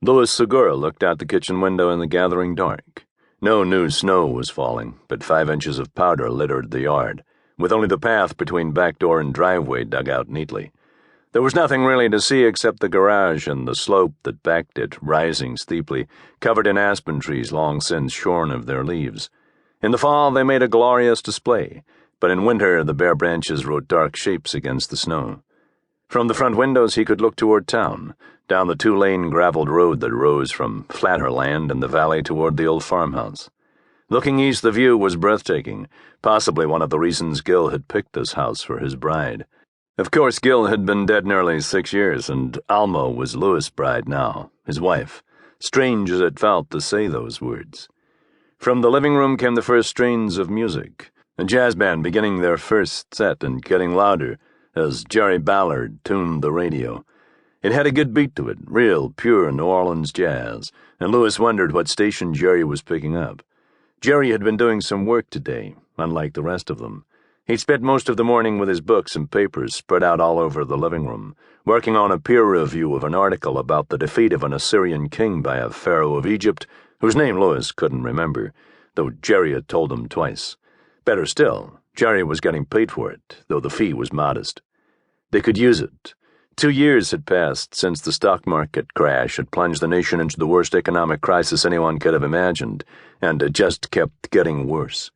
Louis Segura looked out the kitchen window in the gathering dark. No new snow was falling, but 5 inches of powder littered the yard, with only the path between back door and driveway dug out neatly. There was nothing really to see except the garage and the slope that backed it, rising steeply, covered in aspen trees long since shorn of their leaves. In the fall they made a glorious display, but in winter the bare branches wrote dark shapes against the snow. From the front windows he could look toward town, down the 2-lane graveled road that rose from flatter land in the valley toward the old farmhouse. Looking east, the view was breathtaking, possibly one of the reasons Gil had picked this house for his bride. Of course, Gil had been dead nearly 6 years, and Alma was Louis' bride now, his wife, strange as it felt to say those words. From the living room came the first strains of music, a jazz band beginning their first set and getting louder as Jerry Ballard tuned the radio. It had a good beat to it, real, pure New Orleans jazz, and Louis wondered what station Jerry was picking up. Jerry had been doing some work today, unlike the rest of them. He'd spent most of the morning with his books and papers spread out all over the living room, working on a peer review of an article about the defeat of an Assyrian king by a pharaoh of Egypt, whose name Louis couldn't remember, though Jerry had told him twice. Better still, Jerry was getting paid for it, though the fee was modest. They could use it. 2 years had passed since the stock market crash had plunged the nation into the worst economic crisis anyone could have imagined, and it just kept getting worse.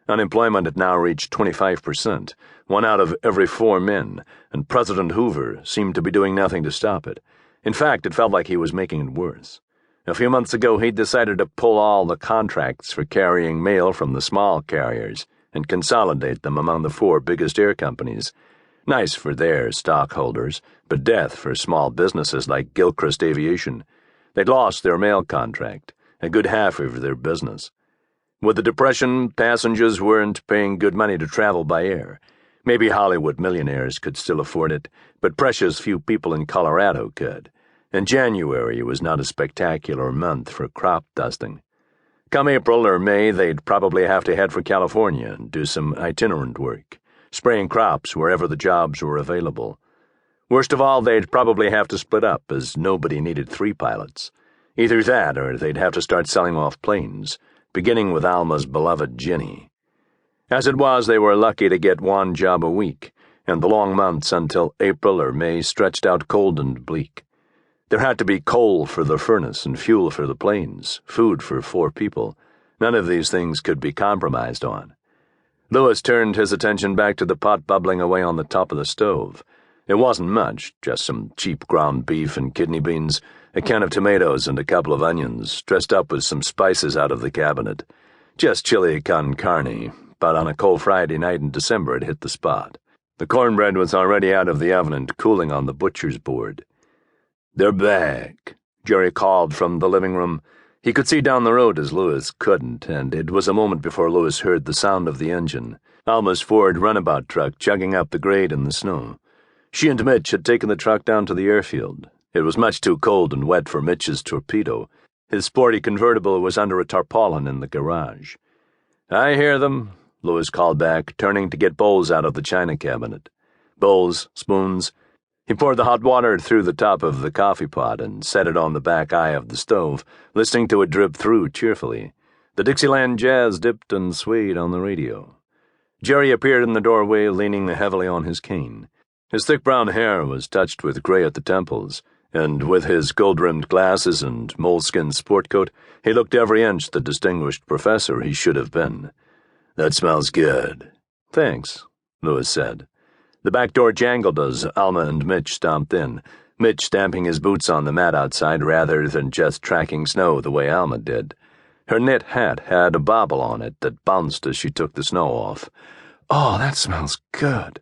Unemployment had now reached 25%, 1 out of every 4 men, and President Hoover seemed to be doing nothing to stop it. In fact, it felt like he was making it worse. A few months ago, he'd decided to pull all the contracts for carrying mail from the small carriers and consolidate them among the 4 biggest air companies. Nice for their stockholders, but death for small businesses like Gilchrist Aviation. They'd lost their mail contract, a good half of their business. With the Depression, passengers weren't paying good money to travel by air. Maybe Hollywood millionaires could still afford it, but precious few people in Colorado could. And January was not a spectacular month for crop dusting. Come April or May, they'd probably have to head for California and do some itinerant work, spraying crops wherever the jobs were available. Worst of all, they'd probably have to split up, as nobody needed 3 pilots. Either that, or they'd have to start selling off planes, beginning with Alma's beloved Ginny. As it was, they were lucky to get 1 job a week, and the long months until April or May stretched out cold and bleak. There had to be coal for the furnace and fuel for the planes, food for 4 people. None of these things could be compromised on. Louis turned his attention back to the pot bubbling away on the top of the stove. It wasn't much, just some cheap ground beef and kidney beans, a can of tomatoes and a couple of onions, dressed up with some spices out of the cabinet. Just chili con carne, but on a cold Friday night in December it hit the spot. The cornbread was already out of the oven and cooling on the butcher's board. "They're back," Jerry called from the living room. He could see down the road as Louis couldn't, and it was a moment before Louis heard the sound of the engine, Alma's Ford runabout truck chugging up the grade in the snow. She and Mitch had taken the truck down to the airfield. It was much too cold and wet for Mitch's torpedo. His sporty convertible was under a tarpaulin in the garage. "I hear them," Louis called back, turning to get bowls out of the china cabinet. Bowls, spoons. He poured the hot water through the top of the coffee pot and set it on the back eye of the stove, listening to it drip through cheerfully. The Dixieland jazz dipped and swayed on the radio. Jerry appeared in the doorway, leaning heavily on his cane. His thick brown hair was touched with gray at the temples, and with his gold-rimmed glasses and moleskin sport coat, he looked every inch the distinguished professor he should have been. "That smells good." "Thanks," Louis said. The back door jangled as Alma and Mitch stomped in, Mitch stamping his boots on the mat outside rather than just tracking snow the way Alma did. Her knit hat had a bobble on it that bounced as she took the snow off. "Oh, that smells good."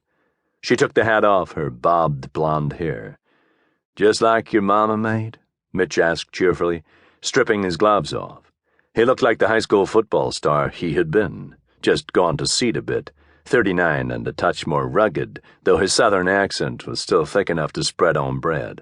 She took the hat off her bobbed blonde hair. "Just like your mama made?" Mitch asked cheerfully, stripping his gloves off. He looked like the high school football star he had been, just gone to seed a bit, 39 and a touch more rugged, though his southern accent was still thick enough to spread on bread.